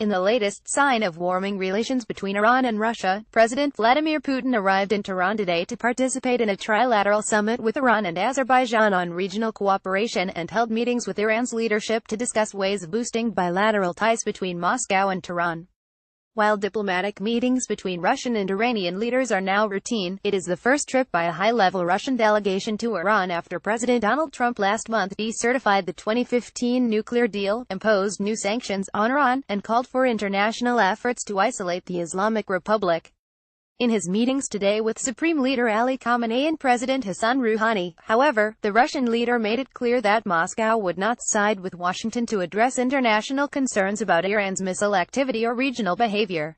In the latest sign of warming relations between Iran and Russia, President Vladimir Putin arrived in Tehran today to participate in a trilateral summit with Iran and Azerbaijan on regional cooperation and held meetings with Iran's leadership to discuss ways of boosting bilateral ties between Moscow and Tehran. While diplomatic meetings between Russian and Iranian leaders are now routine, it is the first trip by a high-level Russian delegation to Iran after President Donald Trump last month decertified the 2015 nuclear deal, imposed new sanctions on Iran, and called for international efforts to isolate the Islamic Republic. In his meetings today with Supreme Leader Ali Khamenei and President Hassan Rouhani, however, the Russian leader made it clear that Moscow would not side with Washington to address international concerns about Iran's missile activity or regional behavior.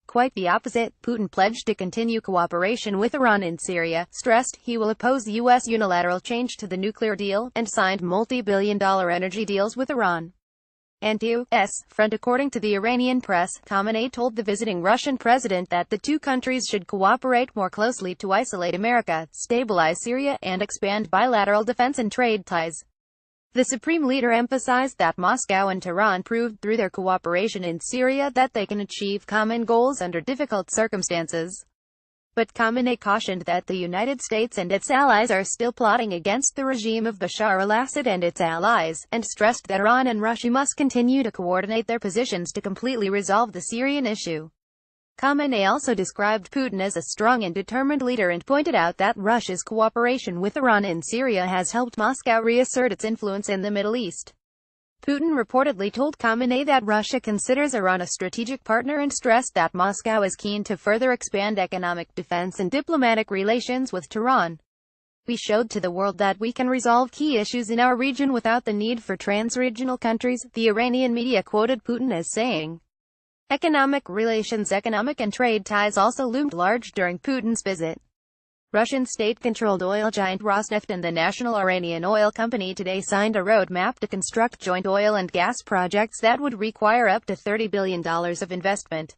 Quite the opposite, Putin pledged to continue cooperation with Iran in Syria, stressed he will oppose the U.S. unilateral change to the nuclear deal, and signed multi-billion-dollar energy deals with Iran. And U.S. front. According to the Iranian press, Khamenei told the visiting Russian president that the two countries should cooperate more closely to isolate America, stabilize Syria, and expand bilateral defense and trade ties. The supreme leader emphasized that Moscow and Tehran proved through their cooperation in Syria that they can achieve common goals under difficult circumstances. But Khamenei cautioned that the United States and its allies are still plotting against the regime of Bashar al-Assad and its allies, and stressed that Iran and Russia must continue to coordinate their positions to completely resolve the Syrian issue. Khamenei also described Putin as a strong and determined leader and pointed out that Russia's cooperation with Iran in Syria has helped Moscow reassert its influence in the Middle East. Putin reportedly told Khamenei that Russia considers Iran a strategic partner and stressed that Moscow is keen to further expand economic, defense and diplomatic relations with Tehran. We showed to the world that we can resolve key issues in our region without the need for trans-regional countries, the Iranian media quoted Putin as saying. Economic relations, economic and trade ties also loomed large during Putin's visit. Russian state-controlled oil giant Rosneft and the National Iranian Oil Company today signed a roadmap to construct joint oil and gas projects that would require up to $30 billion of investment.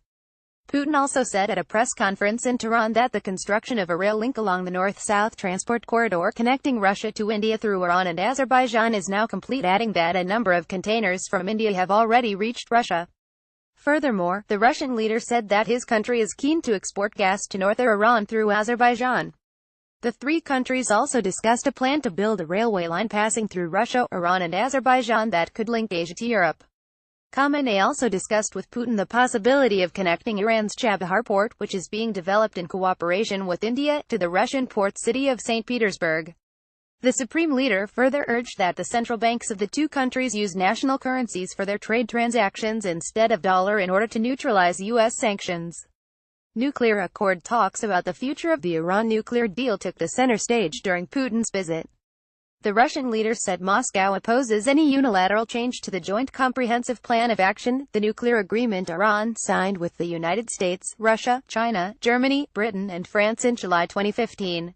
Putin also said at a press conference in Tehran that the construction of a rail link along the north-south transport corridor connecting Russia to India through Iran and Azerbaijan is now complete, adding that a number of containers from India have already reached Russia. Furthermore, the Russian leader said that his country is keen to export gas to northern Iran through Azerbaijan. The three countries also discussed a plan to build a railway line passing through Russia, Iran and Azerbaijan that could link Asia to Europe. Khamenei also discussed with Putin the possibility of connecting Iran's Chabahar port, which is being developed in cooperation with India, to the Russian port city of St. Petersburg. The supreme leader further urged that the central banks of the two countries use national currencies for their trade transactions instead of dollar in order to neutralize U.S. sanctions. Nuclear accord talks about the future of the Iran nuclear deal took the center stage during Putin's visit. The Russian leader said Moscow opposes any unilateral change to the Joint Comprehensive Plan of Action, the nuclear agreement Iran signed with the United States, Russia, China, Germany, Britain and France in July 2015.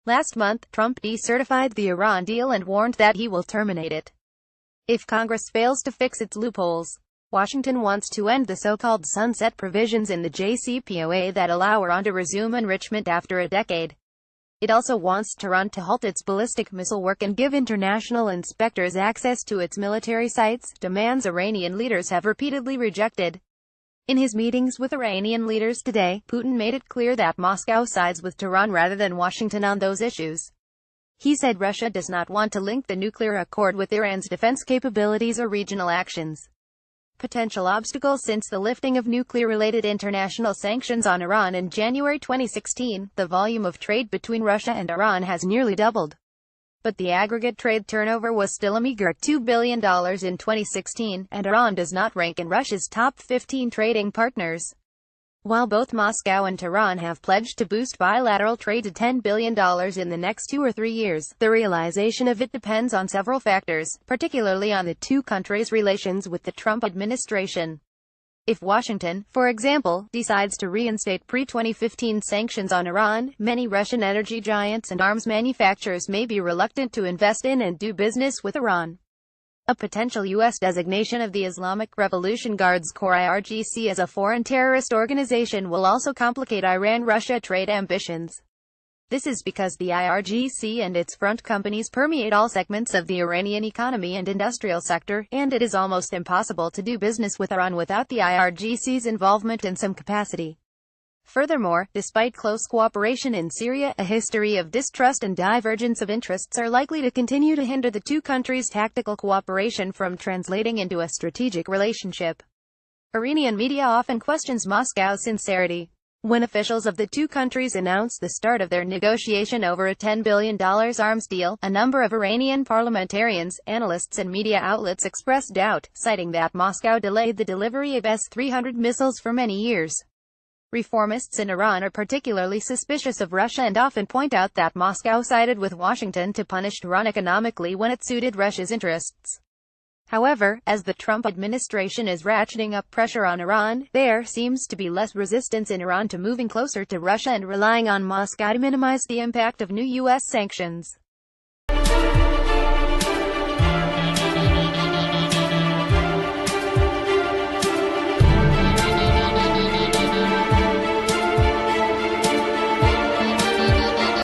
Last month, Trump decertified the Iran deal and warned that he will terminate it if Congress fails to fix its loopholes. Washington wants to end the so-called sunset provisions in the JCPOA that allow Iran to resume enrichment after a decade. It also wants Tehran to halt its ballistic missile work and give international inspectors access to its military sites, demands Iranian leaders have repeatedly rejected. In his meetings with Iranian leaders today, Putin made it clear that Moscow sides with Tehran rather than Washington on those issues. He said Russia does not want to link the nuclear accord with Iran's defense capabilities or regional actions. Potential obstacles since the lifting of nuclear-related international sanctions on Iran in January 2016, the volume of trade between Russia and Iran has nearly doubled. But the aggregate trade turnover was still a meager $2 billion in 2016, and Iran does not rank in Russia's top 15 trading partners. While both Moscow and Tehran have pledged to boost bilateral trade to $10 billion in the next 2 or 3 years, the realization of it depends on several factors, particularly on the two countries' relations with the Trump administration. If Washington, for example, decides to reinstate pre-2015 sanctions on Iran, many Russian energy giants and arms manufacturers may be reluctant to invest in and do business with Iran. A potential U.S. designation of the Islamic Revolution Guards Corps (IRGC) as a foreign terrorist organization will also complicate Iran-Russia trade ambitions. This is because the IRGC and its front companies permeate all segments of the Iranian economy and industrial sector, and it is almost impossible to do business with Iran without the IRGC's involvement in some capacity. Furthermore, despite close cooperation in Syria, a history of distrust and divergence of interests are likely to continue to hinder the two countries' tactical cooperation from translating into a strategic relationship. Iranian media often questions Moscow's sincerity. When officials of the two countries announced the start of their negotiation over a $10 billion arms deal, a number of Iranian parliamentarians, analysts and media outlets expressed doubt, citing that Moscow delayed the delivery of S-300 missiles for many years. Reformists in Iran are particularly suspicious of Russia and often point out that Moscow sided with Washington to punish Tehran economically when it suited Russia's interests. However, as the Trump administration is ratcheting up pressure on Iran, there seems to be less resistance in Iran to moving closer to Russia and relying on Moscow to minimize the impact of new U.S. sanctions.